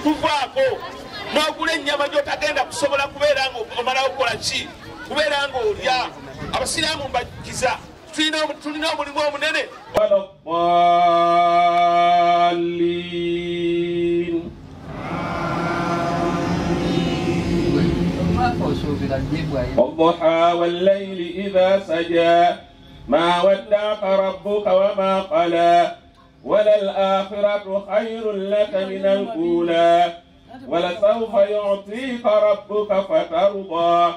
tuvaako n'ogula ennyama gy'otagenda kusobola kubeera nga omalawo okukola ki kubeera nga olya abasiraamu mbakiza tulina omulimu omunene والضحى والليل إذا سجى ما ودعك ربك وما قلى وللآخرة خير لك من الأولى ولسوف يعطيك ربك فترضى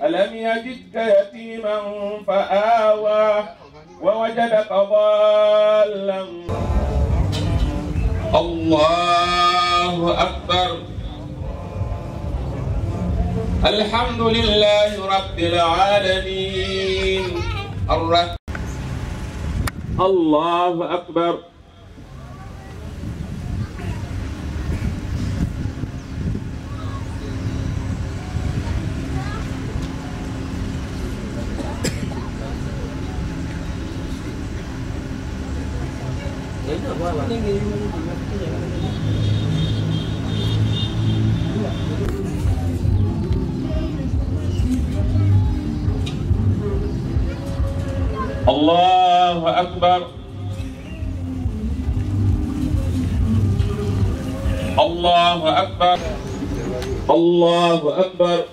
ألم يجدك يتيما فآوى ووجدك ضالا الله أكبر الحمد لله رب العالمين الله أكبر الله أكبر الله أكبر الله أكبر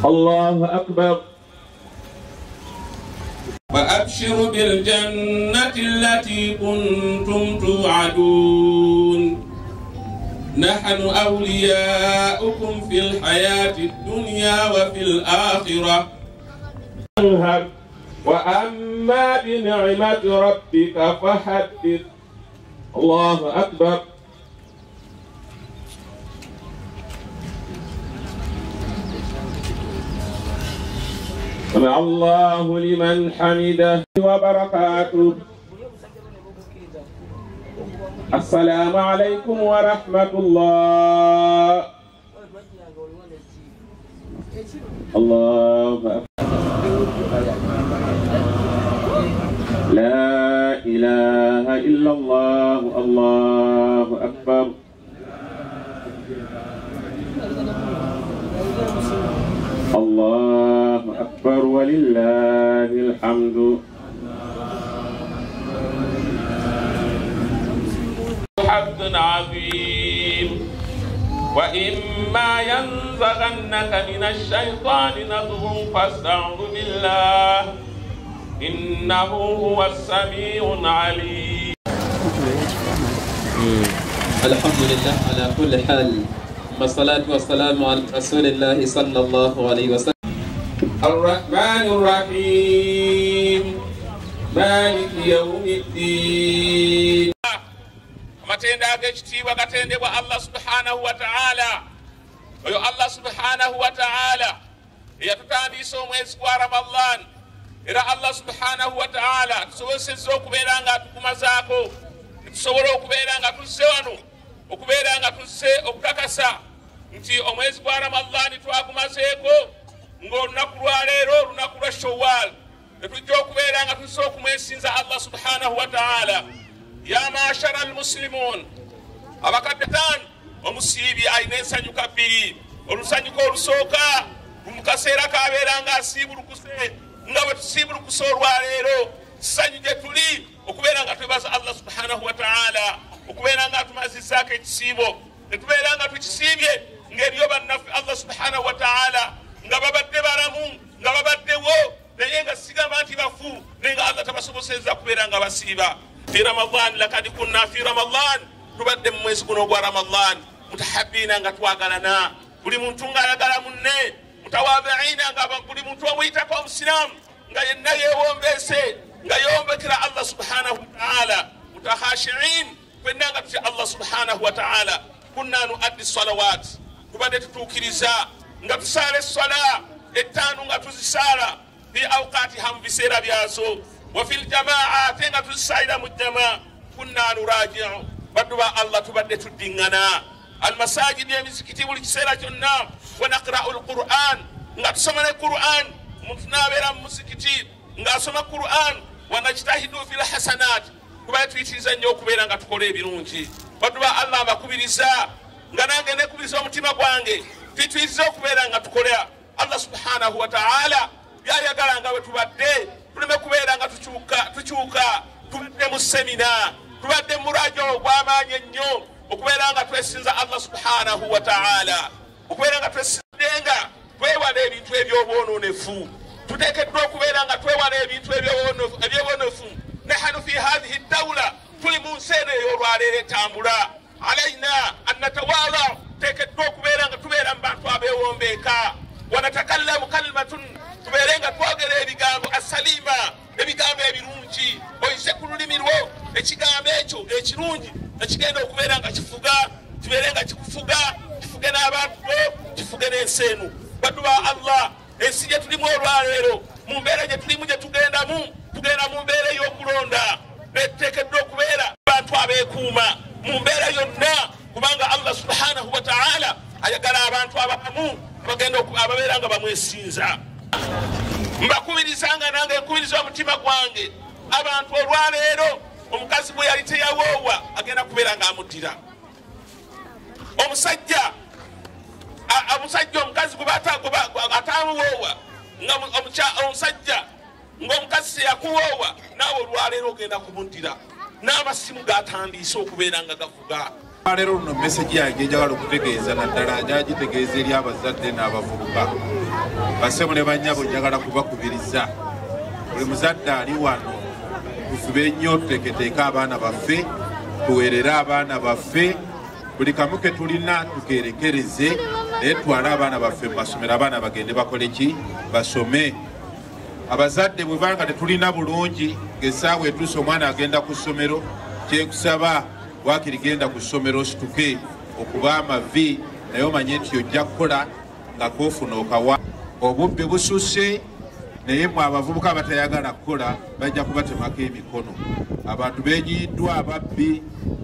الله أكبر وأبشروا بالجنة التي كنتم توعدون نحن أولياؤكم في الحياة الدنيا وفي الآخرة وأما بنعمة ربك فحدث الله أكبر سمع الله لمن حمده وبركاته السلام عليكم ورحمة الله الله أكبر لا إله إلا الله الله أكبر الله أكبر ولله الحمد حق عظيم وإما ينزغنك من الشيطان نزغ فاستعذ بالله إنه هو السميع العليم. الحمد لله على كل حال والصلاة والسلام على رسول الله صلى الله عليه وسلم. الرحمن الرحيم مالك يوم الدين. amatenda ag'ekitiibwa gatendebwa Allah subhanahu wa ta'ala. Oyo Allah subhanahu wa ta'ala eyatutandisa omwezi gwa Ramadan, era Allah subhanahu wa ta'ala tusobozesezza okubeera nga atukumazaako, tusobola okubeera nga tuzze wano, okubeera nga tuzze okukakasa nti omwezi gwa Ramadan twagumazeeko ng'olunaku lwa leero olunaku lwa Shawwal, netujja okubeera nga tuzze okumwesinza Allah subhanahu wa ta'ala. Ya mashara almuslimun, abakadatan omusiibi alina ensanyuka bbiri. Olusanyuka olusooka mu kaseera kabeera nga asiibulukuse nga bwe tusiibulukuse olwaleero, ssanyu gye tuli okubeera nga twebaza Allah subhanahu wa ta'ala, okubeera nga tumazizzaako ekisiibo, ne tubeera nga tukisiibye ng'eriyo bannaffe Allah subhanahu wa ta'ala nga babadde balamu nga babaddewo naye nga sigamba nti bafu, naye nga Allah tabasobosezza kubeera nga basiiba. في رمضان لقد كنا في رمضان تبدل mwezi gwa Ramadan mutahabbina nga twagalana, buli muntu ng'ayagala munne, mutawadhiina nga buli muntu omuyitako omusiraamu nga yenna yeewombeese nga yeewombekera Allah subhanahu wa ta'ala, mutahashiin fenna nga tutya Allah subhanahu wa ta'ala. Kunna nuaddi salawat, tubadde tutuukiriza nga tusaala essala ettaanu nga tuzisaala fi awqaatiha mu biseera byazo, وفي الجماعة تنغا تسايدا مجتمع. كنا نراجع بدوا الله تبدأ تديننا almasajidi emizikiti buli kiseera kyonna wanaqra'u alquran nga tusoma ne quran omuntu n'abeera mu muzikiti ng'asoma quran wanajtahidu fi lhasanat kuba tuyitiriza nnyo okubeera nga tukola ebirungi baddu ba allah mbakubiriza nga nange nekubiriza omutima gwange tuyitiriza okubeera nga tukola allah subhanahu wa ta'ala byayagala nga bwe tubadde tuleme kubeera nga tukyuka tubadde mu semina tubadde mu murajo ogw'amaanyi ennyo okubeera nga twesinza allah subhanahu wa ta'ala okubeera nga twesinzenga twewala ebintu ebyobwononefu tuteekeddwa okubeera nga twewala ebintu ebyobwononefu nahanu fi hadhihi dawla tuli mu nsi eno ey'olwaleero etambula alaina annatawala tuteekeddwa okubeera nga tubeera mu bantu abeewombeeka wanatakallamu kalimatun tubeere nga twogera ebigambo asalima ebigambo ebirungi oyise ku lulimi lwo ekigambo ekyo ekirungi ekigenda okubeera nga kifuga kibeere nga kikufuga kifuge n'abantu bo kifuge n'ensi eno baddu ba allah ensi gye tulimu olwaleero mu mbeera gye tulimu gye tugenda mu mbeera ey'okulonda betuteekeddwa okubeera abantu abeekuuma mu mbeera yonna kubanga allah subhanahu wa ta'ala ayagala abantu abamu ababeera nga bamwesinza mbakubirizanga nange nkubiriza omutima gwange abantu olwaleero omukazi bwe yali teyawoowa agenda kubeera ng'amuddira omusajja omukazi gwe atamuwoowa omusajja ng'omukazi teyakuwoowa naawe olwaleero ogenda kumuddira n'amasimu gatandiise okubeera nga gavuga leero luno meseji yange njagala okutegeeza naddala njagitegeeza eri abazadde n'abavubuka basebo ne bannyabo njagala kubakubiriza buli muzadde ali wano tufube nnyo tuteeketeeke abaana baffe tuweerere abaana baffe buli kamu ke tulina tukeerekereze naye twale abaana baffe mu masomero abaana bagende bakole ki basome abazadde bwe banga tetulina bulungi ng'essaawa etuuse omwana agenda ku ssomero kyekusaba wakiri genda ku ssomero osituke okuba amavi naye omanye nti ojja kukola nga koofuna okawa obubbi bususse naye mwe abavubuka abatayagala kukola bajja kubatemako emikono abantu benyiddwa ababbi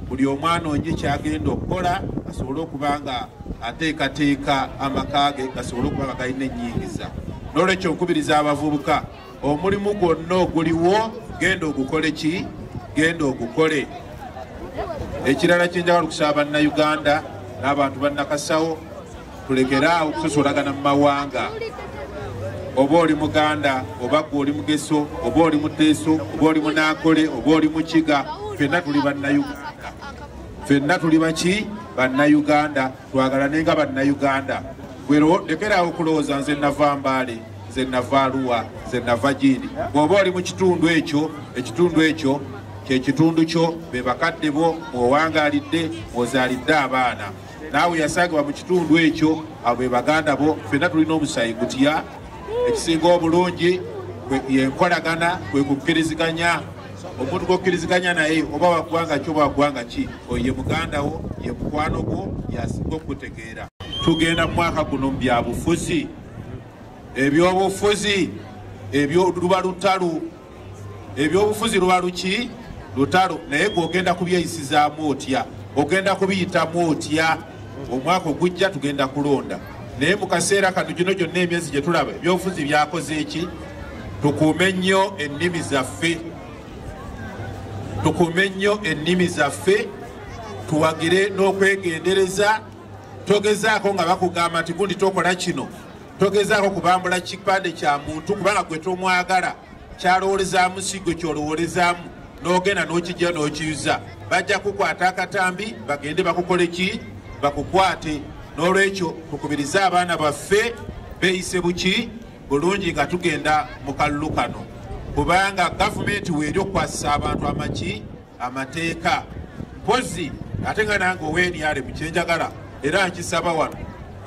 buli omwana onye kyagenda okukola asobole okuba nga ateekateeka amaka ge gasobole okuba nga galina ennyingiza n'olwekyo nkubiriza abavubuka omulimu gwonna oguliwo genda ogukole ki genda ogukole ekirala kyenjagala okusaba bannayuganda n'abantu bannakasawo tulekeraawo okusosolagana mu mawanga oba oli muganda oba gwe oli mugeso oba oli muteeso oba oli munankole oba oli mukiga ffenna tuli bannayuganda ffenna tuli baki bannayuganda twagalane nga bannayuganda lekeraawo okulowooza nze nava Mbale nze nava Arua nze nava Gindi bw'oba oli mu kitundu ekyo ekitundu ekyo kyekitundu kyo be bakadde bo mwowangaalidde mwozaalidde abaana naawe yasangibwa mu kitundu ekyo abo be baganda bo ffenna tulina omusayi gutya ekisinga obulungi yenkolagana kwe kukkiriziganya omuntu gokkiriziganya naye oba waggwanga ki oba waggwanga ki oye muganda wo ye mukwano gwo yasinga okutegeera tugenda mu mwaka guno mu byabufuzi ebyobufuzi ebyo luba lutalu ebyobufuzi luba luki lutalo naye gwogenda kubyeyisizaamu otya ogenda kubiyitamu otya omwaka ogujja tugenda kulonda naye mu kaseera kano gino gyonna emyezi gye tulaba ebyobufuzi byakoze eki tukuume nnyo ennimi zaffe tukuume nnyo ennimi zaffe tuwagire n'okwegendereza togezaako nga bakugamba nti gundi tokola kino togezaako kubambula kipande kya muntu kubanga gwe tomwagala kyalowoolezaamu si gwe kyolowoolezaamu n'ogenda n'okijja n'okiyuza bajja kukwata akatambi bagende bakukole ki bakukwate n'olwekyo tukubirize abaana baffe beeyise buki bulungi nga tugenda mu kalulu kano kubanga gavumenti weeri okukwasisa abantu amaki amateeka mpozi ate nga nange oweeniale mu kyenjagala era nkisaba wano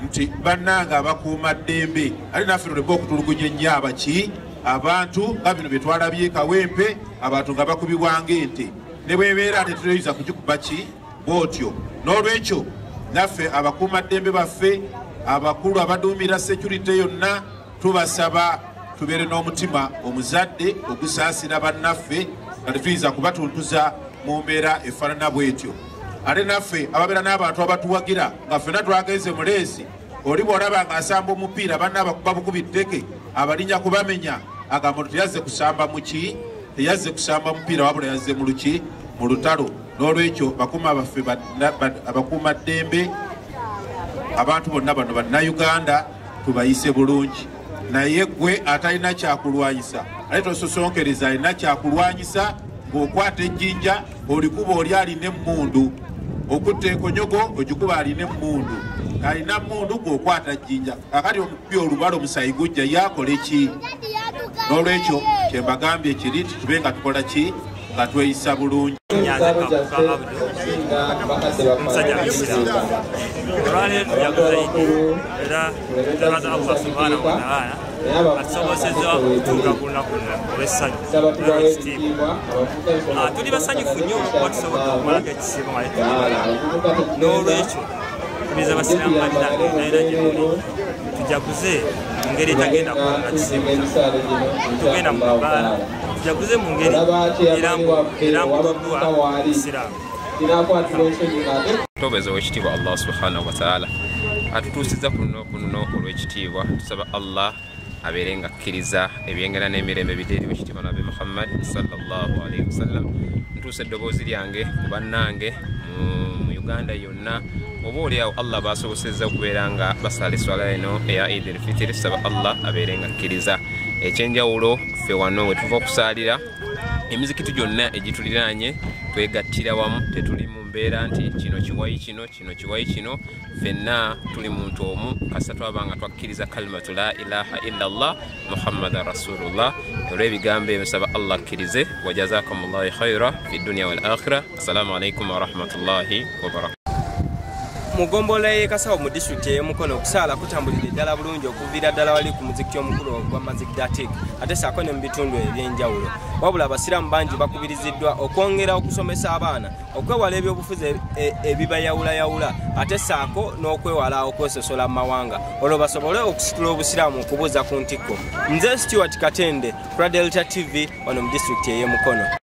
nti bannange abakuuma ddembe ate naffe tuleme okutulugunya ennyo abaki abantu nga bino bye twalabye Kawempe abantu nga bakubibwanga ente ne bwebeera tetuleyinza kugikuba ki bwotyo n'olwekyo naffe abakuuma ddembe baffe abakulu abaduumira security yonna tubasaba tubeere n'omutima omuzadde ogusaasira bannaffe nga tetuyinza kubatuntuza mu mbeera efaanana bwetyo ate naffe ababeera n'abantu abatuwagira nga ffenna twagenze mu leesi oli bw'olaba ng'asamba omupiira banna abakuba bukubi tteke abalinnya kubamenya agamba nti teyazze kusamba muki teyazze kusamba mupiira wabula yazze mu luki mu lutalo. N'olwekyo bakuuma baffe abakuuma ddembe abantu bonna bano bannayuganda tubayise bulungi, naye gwe atalina kyakulwanyisa ate tososonkereza alina kyakulwanyisa ng'okwata ejjinja olikuba oli alina emmundu, okutta ekonyogo ogikuba alina emmundu, alina emmundu ng'okwata jjinja. Kakati omukubi olubala omusayi gujja yakola ki? N'olwekyo kyembagambye kiri tube nga tukola ki? Nga tweyisa bulungi. Omusajja Misiri olwaleero yakuzaidi era tulabaza Allah subhanahu wa ta'ala atusobozesezza okutuuka ku lunaku olw'essanyu olw'ekitiibwa. Tuli basanyufu nnyo okuba tusobodde okumalako ekisiibo nga n'olwekyo tubiza abasiraamu bannange naera gye muli tujaguze mu ngeri etagenda kuwona kisiibo, tugenda mu mabaala tujaguze mu ngeri erambuddwa isiraamu. Tobeza w'ekitiibwa Allah subhanahu wa ta'ala atutuusizza ku nno olw'ekitiibwa. Tusaba Allah abeere nga akkiriza ebyengera n'emirembe biteeri w'ekitiibwa Nabi Muhammad sallallahu alaihi wasallam. Ntuusa eddoboozi lyange ku bannange mu Uganda yonna, oba oliawo Allah baasobosezza okubeera nga basala eswala eno eya Eid al-Fitr. Tusaba Allah abeere nga akkiriza ekyenjawulo ffe wano we tuva okusaalira emizikiti gyonna egituliraanye twegattira wamu, tetuli mu mbeera nti kino kiwayi kino kino kiwayi kino, ffenna tuli muntu omu kasa twaba nga twakkiriza kalimatu la ilaha illallah muhammadan rasulullah. Olw'ebigambo ebyo nsaba Allah akkirize. Wa jazakumullahu khaira fi dunya wal akhirah. Assalamu alaikum wa rahmatullahi wa barakatuh. Mugombolola y'e Kasawo mu disitulikiti ey'e Mukono okusaala kutambulira ddala bulungi okuviira ddala wali ku muzikiti omukulu ogwa Mazigdatek ate saako ne mu bitundu eby'enjawulo. Wabula abasiraamu bangi bakubiriziddwa okwongera okusomesa abaana okwewala ebyobufuzi ebibayawulayawula ate saako n'okwewala okwesosola mu mawanga olwo basobole okusitula obusiraamu okubuuza ku ntikko. Nze Stuart Katende, Delta TV wano mu disitulikiti ey'e Mukono.